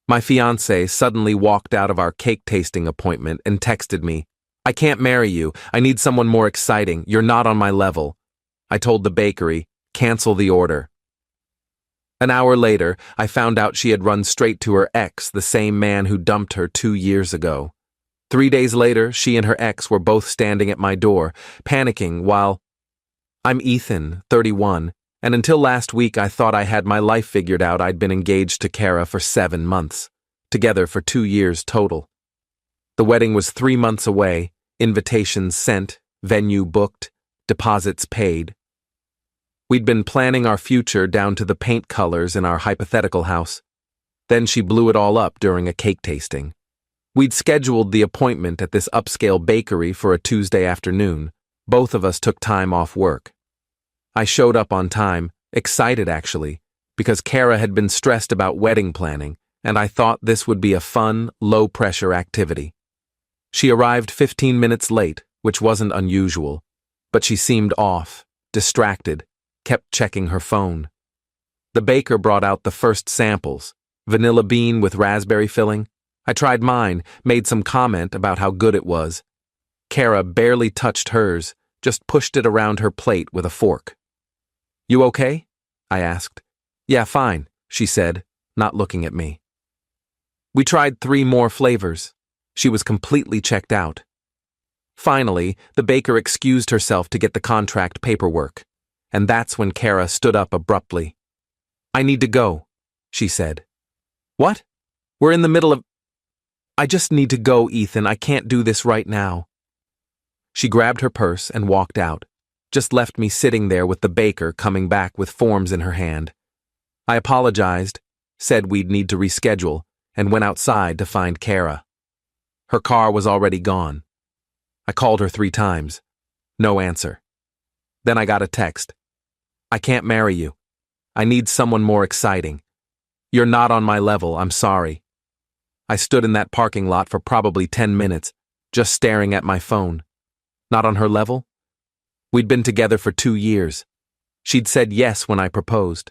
My fiancée suddenly walked out of our cake tasting appointment and texted me, "I can't marry you. I need someone more exciting. You're not on my level." I told the bakery, "Cancel the order." An hour later, I found out she had run straight to her ex, the same man who dumped her 2 years ago. 3 days later, she and her ex were both standing at my door, panicking while I'm Ethan, 31, and until last week I thought I had my life figured out. I'd been engaged to Kara for 7 months, together for 2 years total. The wedding was 3 months away, invitations sent, venue booked, deposits paid. We'd been planning our future down to the paint colors in our hypothetical house. Then she blew it all up during a cake tasting. We'd scheduled the appointment at this upscale bakery for a Tuesday afternoon. Both of us took time off work. I showed up on time, excited actually, because Kara had been stressed about wedding planning, and I thought this would be a fun, low-pressure activity. She arrived 15 minutes late, which wasn't unusual, but she seemed off, distracted, kept checking her phone. The baker brought out the first samples, vanilla bean with raspberry filling. I tried mine, made some comment about how good it was. Kara barely touched hers, just pushed it around her plate with a fork. "You okay?" I asked. "Yeah, fine," she said, not looking at me. We tried 3 more flavors. She was completely checked out. Finally, the baker excused herself to get the contract paperwork, and that's when Kara stood up abruptly. "I need to go," she said. "What? We're in the middle of—" "I just need to go, Ethan. I can't do this right now." She grabbed her purse and walked out, just left me sitting there with the baker coming back with forms in her hand. I apologized, said we'd need to reschedule, and went outside to find Kara. Her car was already gone. I called her 3 times. No answer. Then I got a text. "I can't marry you. I need someone more exciting. You're not on my level, I'm sorry." I stood in that parking lot for probably 10 minutes, just staring at my phone. Not on her level? We'd been together for 2 years. She'd said yes when I proposed.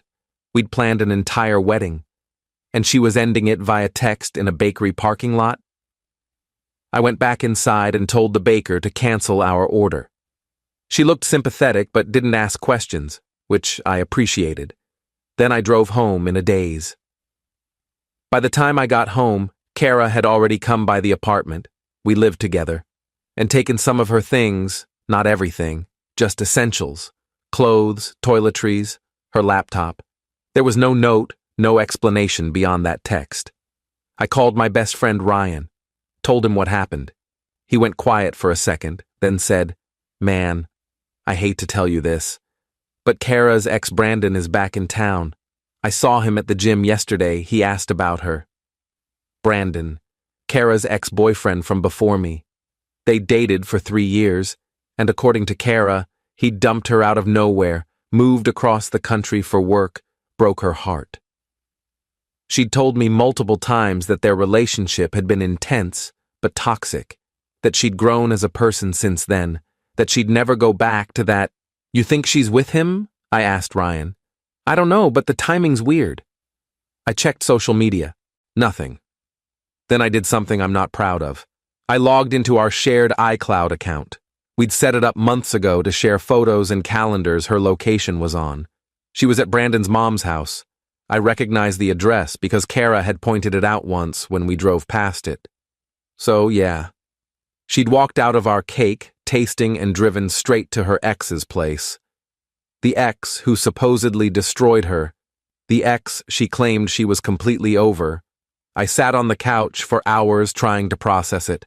We'd planned an entire wedding. And she was ending it via text in a bakery parking lot? I went back inside and told the baker to cancel our order. She looked sympathetic but didn't ask questions, which I appreciated. Then I drove home in a daze. By the time I got home, Kara had already come by the apartment, we lived together, and taken some of her things, not everything, just essentials, clothes, toiletries, her laptop. There was no note, no explanation beyond that text. I called my best friend Ryan, told him what happened. He went quiet for a second, then said, "Man, I hate to tell you this, but Kara's ex Brandon is back in town. I saw him at the gym yesterday. He asked about her." Brandon, Kara's ex-boyfriend from before me. They dated for 3 years, and according to Kara, he dumped her out of nowhere, moved across the country for work, broke her heart. She'd told me multiple times that their relationship had been intense, but toxic, that she'd grown as a person since then, that she'd never go back to that. "You think she's with him?" I asked Ryan. "I don't know, but the timing's weird." I checked social media. Nothing. Then I did something I'm not proud of. I logged into our shared iCloud account. We'd set it up months ago to share photos and calendars her location was on. She was at Brandon's mom's house. I recognized the address because Kara had pointed it out once when we drove past it. So, yeah. She'd walked out of our cake, tasting, and driven straight to her ex's place. The ex who supposedly destroyed her. The ex she claimed she was completely over. I sat on the couch for hours trying to process it.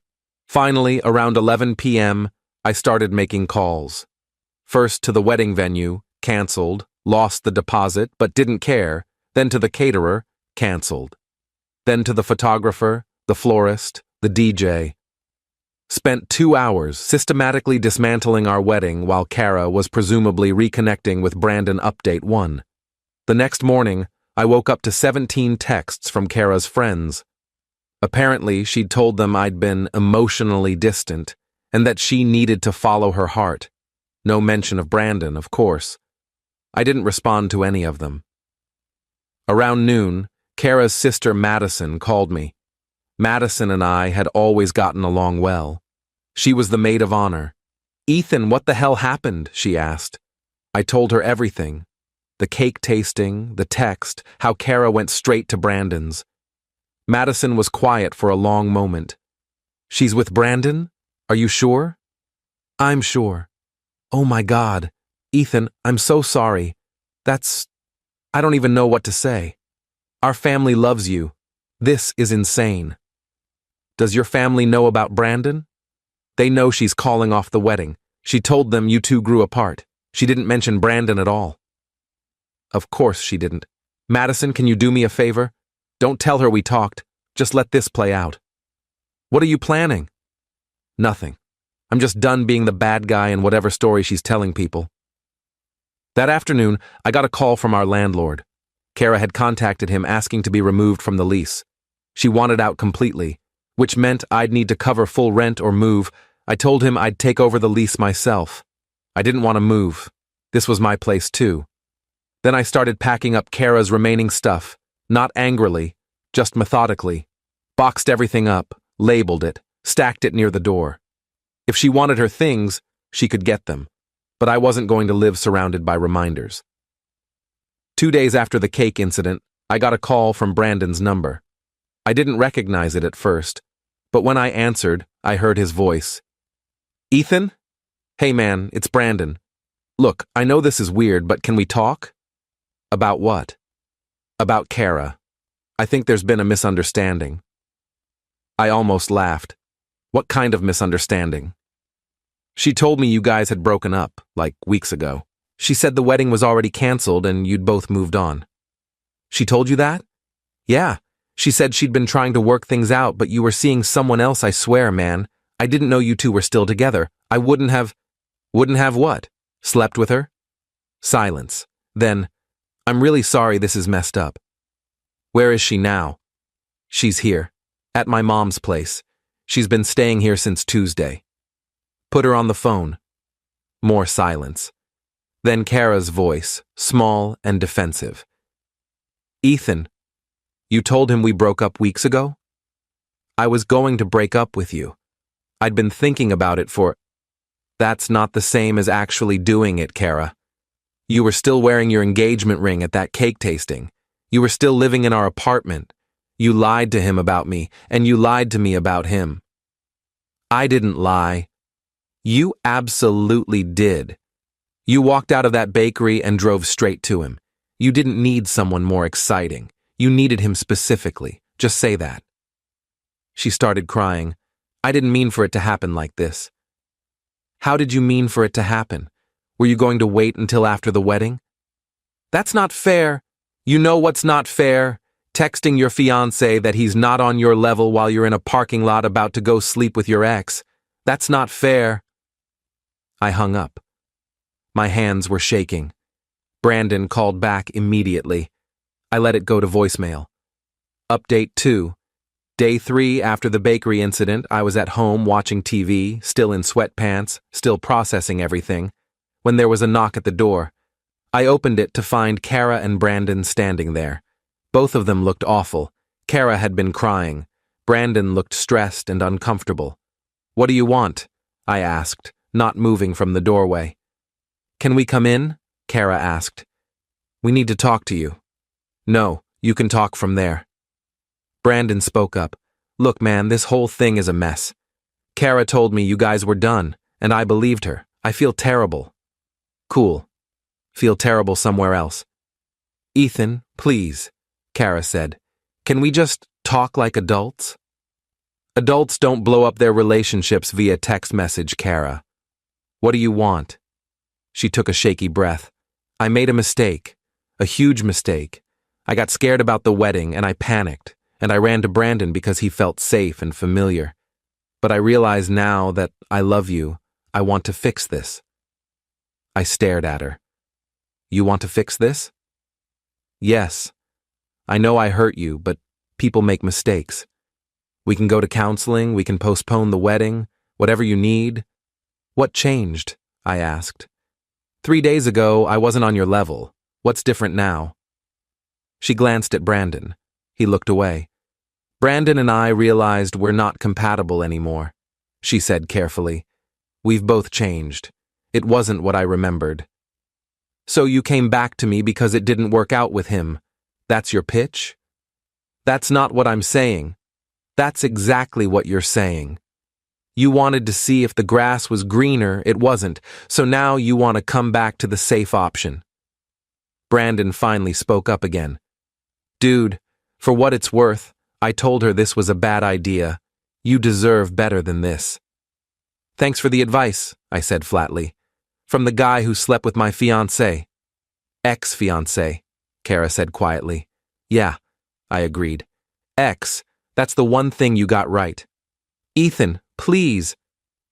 Finally, around 11 p.m., I started making calls. First to the wedding venue, canceled, lost the deposit but didn't care. Then to the caterer, canceled. Then to the photographer, the florist, the DJ. Spent 2 hours systematically dismantling our wedding while Kara was presumably reconnecting with Brandon Update 1. The next morning, I woke up to 17 texts from Kara's friends. Apparently, she'd told them I'd been emotionally distant and that she needed to follow her heart. No mention of Brandon, of course. I didn't respond to any of them. Around noon, Kara's sister Madison called me. Madison and I had always gotten along well. She was the maid of honor. "Ethan, what the hell happened?" she asked. I told her everything. The cake tasting, the text, how Kara went straight to Brandon's. Madison was quiet for a long moment. "She's with Brandon? Are you sure?" "I'm sure." "Oh my God. Ethan, I'm so sorry. I don't even know what to say. Our family loves you. This is insane." "Does your family know about Brandon?" "They know she's calling off the wedding. She told them you two grew apart. She didn't mention Brandon at all." "Of course she didn't. Madison, can you do me a favor? Don't tell her we talked. Just let this play out." "What are you planning?" "Nothing. I'm just done being the bad guy in whatever story she's telling people." That afternoon, I got a call from our landlord. Kara had contacted him asking to be removed from the lease. She wanted out completely, which meant I'd need to cover full rent or move. I told him I'd take over the lease myself. I didn't want to move. This was my place too. Then I started packing up Kara's remaining stuff, not angrily, just methodically. Boxed everything up, labeled it, stacked it near the door. If she wanted her things, she could get them, but I wasn't going to live surrounded by reminders. 2 days after the cake incident, I got a call from Brandon's number. I didn't recognize it at first, but when I answered, I heard his voice. "Ethan? Hey man, it's Brandon. Look, I know this is weird, but can we talk?" "About what?" "About Kara. I think there's been a misunderstanding." I almost laughed. "What kind of misunderstanding?" "She told me you guys had broken up, like weeks ago. She said the wedding was already canceled and you'd both moved on." "She told you that?" "Yeah. She said she'd been trying to work things out, but you were seeing someone else, I swear, man. I didn't know you two were still together. I wouldn't have..." "Wouldn't have what? Slept with her?" Silence. Then, "I'm really sorry this is messed up." "Where is she now?" "She's here. At my mom's place. She's been staying here since Tuesday." "Put her on the phone." More silence. Then Kara's voice, small and defensive. "Ethan, you told him we broke up weeks ago?" "I was going to break up with you. I'd been thinking about it for..." "That's not the same as actually doing it, Kara. You were still wearing your engagement ring at that cake tasting. You were still living in our apartment. You lied to him about me, and you lied to me about him." "I didn't lie." "You absolutely did. You walked out of that bakery and drove straight to him. You didn't need someone more exciting. You needed him specifically. Just say that." She started crying. "I didn't mean for it to happen like this." "How did you mean for it to happen? Were you going to wait until after the wedding?" "That's not fair. You know what's not fair? Texting your fiancé that he's not on your level while you're in a parking lot about to go sleep with your ex. That's not fair." I hung up. My hands were shaking. Brandon called back immediately. I let it go to voicemail. Update 2. Day 3 after the bakery incident, I was at home watching TV, still in sweatpants, still processing everything, when there was a knock at the door. I opened it to find Kara and Brandon standing there. Both of them looked awful. Kara had been crying. Brandon looked stressed and uncomfortable. "What do you want?" I asked, not moving from the doorway. "Can we come in?" Kara asked. "We need to talk to you." "No, you can talk from there." Brandon spoke up. "Look, man, this whole thing is a mess. Kara told me you guys were done, and I believed her. I feel terrible." "Cool. Feel terrible somewhere else." "Ethan, please," Kara said. "Can we just talk like adults?" "Adults don't blow up their relationships via text message, Kara. What do you want?" She took a shaky breath. "I made a mistake. A huge mistake. I got scared about the wedding and I panicked, and I ran to Brandon because he felt safe and familiar. But I realize now that I love you. I want to fix this." I stared at her. "You want to fix this?" "Yes. I know I hurt you, but people make mistakes. We can go to counseling, we can postpone the wedding, whatever you need." "What changed?" I asked. 3 days ago, I wasn't on your level. What's different now?" She glanced at Brandon. He looked away. Brandon and I realized we're not compatible anymore, she said carefully. We've both changed. It wasn't what I remembered. So you came back to me because it didn't work out with him. That's your pitch? That's not what I'm saying. That's exactly what you're saying. You wanted to see if the grass was greener, it wasn't, so now you want to come back to the safe option. Brandon finally spoke up again. Dude, for what it's worth, I told her this was a bad idea. You deserve better than this. Thanks for the advice, I said flatly. From the guy who slept with my fiancée. Ex-fiancée, Kara said quietly. Yeah, I agreed. Ex, that's the one thing you got right. Ethan, please.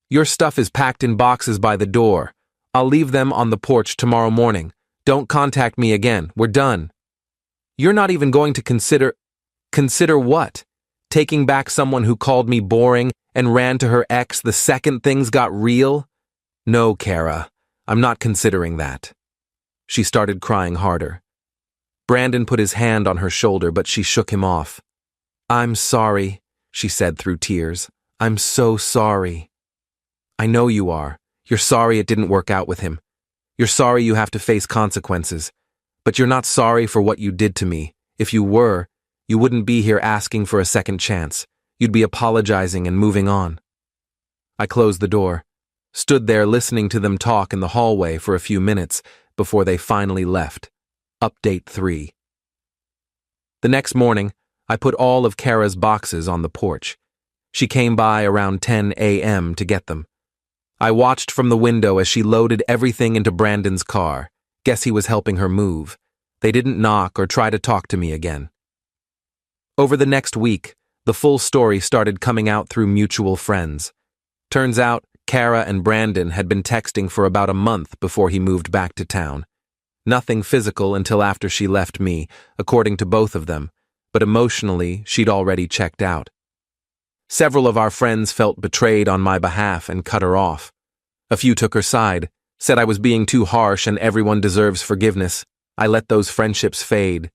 Your stuff is packed in boxes by the door. I'll leave them on the porch tomorrow morning. Don't contact me again. We're done. You're not even going to consider... Consider what? Taking back someone who called me boring and ran to her ex the second things got real? No, Kara, I'm not considering that. She started crying harder. Brandon put his hand on her shoulder, but she shook him off. I'm sorry, she said through tears. I'm so sorry. I know you are. You're sorry it didn't work out with him. You're sorry you have to face consequences. But you're not sorry for what you did to me. If you were, you wouldn't be here asking for a second chance. You'd be apologizing and moving on. I closed the door, stood there listening to them talk in the hallway for a few minutes before they finally left. Update 3. The next morning, I put all of Kara's boxes on the porch. She came by around 10 a.m. to get them. I watched from the window as she loaded everything into Brandon's car. Guess he was helping her move. They didn't knock or try to talk to me again. Over the next week, the full story started coming out through mutual friends. Turns out, Kara and Brandon had been texting for about a month before he moved back to town. Nothing physical until after she left me, according to both of them, but emotionally, she'd already checked out. Several of our friends felt betrayed on my behalf and cut her off. A few took her side, said I was being too harsh and everyone deserves forgiveness. I let those friendships fade.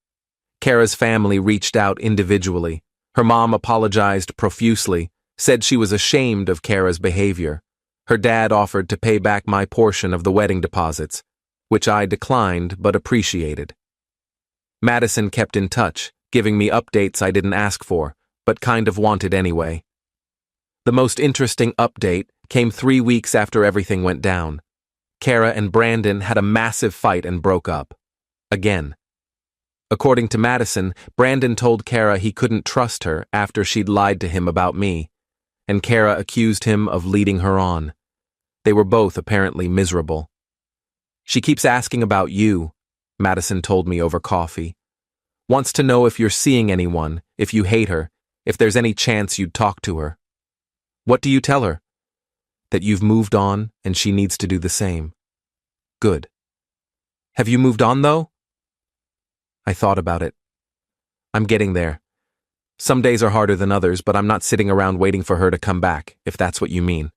Kara's family reached out individually. Her mom apologized profusely, said she was ashamed of Kara's behavior. Her dad offered to pay back my portion of the wedding deposits, which I declined but appreciated. Madison kept in touch, giving me updates I didn't ask for, but kind of wanted anyway. The most interesting update came 3 weeks after everything went down. Kara and Brandon had a massive fight and broke up. Again. According to Madison, Brandon told Kara he couldn't trust her after she'd lied to him about me, and Kara accused him of leading her on. They were both apparently miserable. She keeps asking about you, Madison told me over coffee. Wants to know if you're seeing anyone, if you hate her, if there's any chance you'd talk to her. What do you tell her? That you've moved on and she needs to do the same. Good. Have you moved on, though? I thought about it. I'm getting there. Some days are harder than others, but I'm not sitting around waiting for her to come back, if that's what you mean.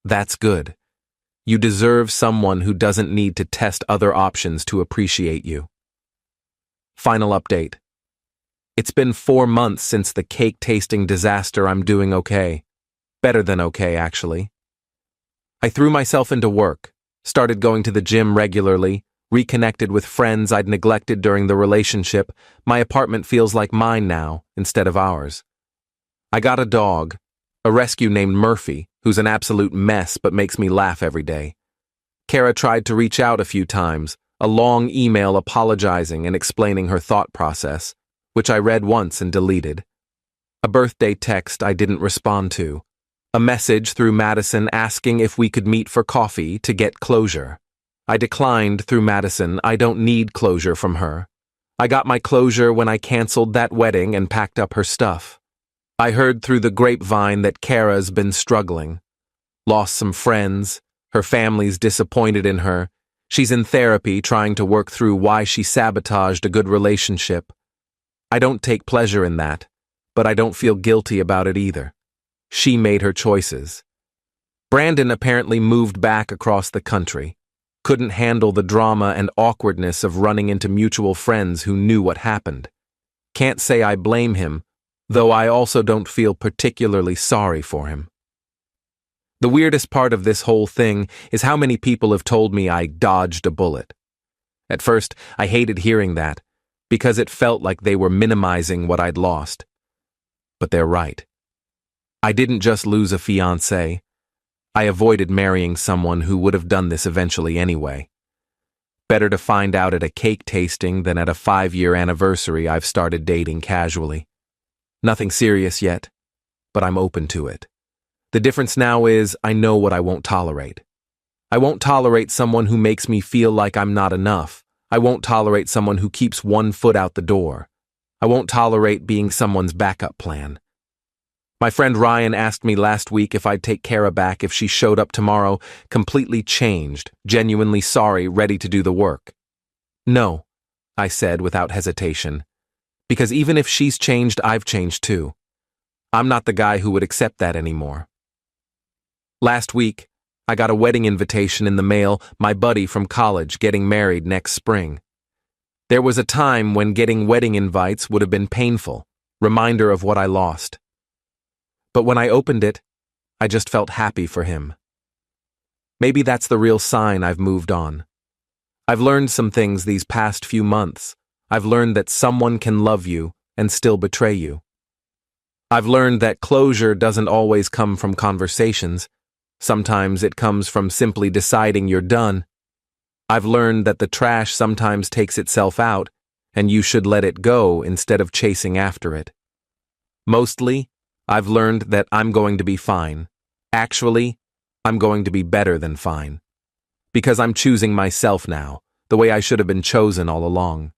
That's good. You deserve someone who doesn't need to test other options to appreciate you. Final update. It's been 4 months since the cake-tasting disaster. I'm doing okay. Better than okay, actually. I threw myself into work, started going to the gym regularly, reconnected with friends I'd neglected during the relationship. My apartment feels like mine now, instead of ours. I got a dog, a rescue named Murphy, who's an absolute mess but makes me laugh every day. Kara tried to reach out a few times, a long email apologizing and explaining her thought process, which I read once and deleted. A birthday text I didn't respond to. A message through Madison asking if we could meet for coffee to get closure. I declined through Madison. I don't need closure from her. I got my closure when I canceled that wedding and packed up her stuff. I heard through the grapevine that Kara's been struggling. Lost some friends. Her family's disappointed in her. She's in therapy trying to work through why she sabotaged a good relationship. I don't take pleasure in that, but I don't feel guilty about it either. She made her choices. Brandon apparently moved back across the country. Couldn't handle the drama and awkwardness of running into mutual friends who knew what happened. can't say I blame him, though I also don't feel particularly sorry for him. The weirdest part of this whole thing is how many people have told me I dodged a bullet. At first, I hated hearing that, because it felt like they were minimizing what I'd lost. But they're right. I didn't just lose a fiancé. I avoided marrying someone who would have done this eventually anyway. Better to find out at a cake tasting than at a 5-year anniversary I've started dating casually. Nothing serious yet, but I'm open to it. The difference now is I know what I won't tolerate. I won't tolerate someone who makes me feel like I'm not enough. I won't tolerate someone who keeps one foot out the door. I won't tolerate being someone's backup plan. My friend Ryan asked me last week if I'd take Kara back if she showed up tomorrow, completely changed, genuinely sorry, ready to do the work. No, I said without hesitation, because even if she's changed, I've changed too. I'm not the guy who would accept that anymore. Last week, I got a wedding invitation in the mail, my buddy from college getting married next spring. There was a time when getting wedding invites would have been painful, reminder of what I lost. But when I opened it, I just felt happy for him. Maybe that's the real sign I've moved on. I've learned some things these past few months. I've learned that someone can love you and still betray you. I've learned that closure doesn't always come from conversations. Sometimes it comes from simply deciding you're done. I've learned that the trash sometimes takes itself out, and you should let it go instead of chasing after it. Mostly, I've learned that I'm going to be fine. Actually, I'm going to be better than fine. Because I'm choosing myself now, the way I should have been chosen all along.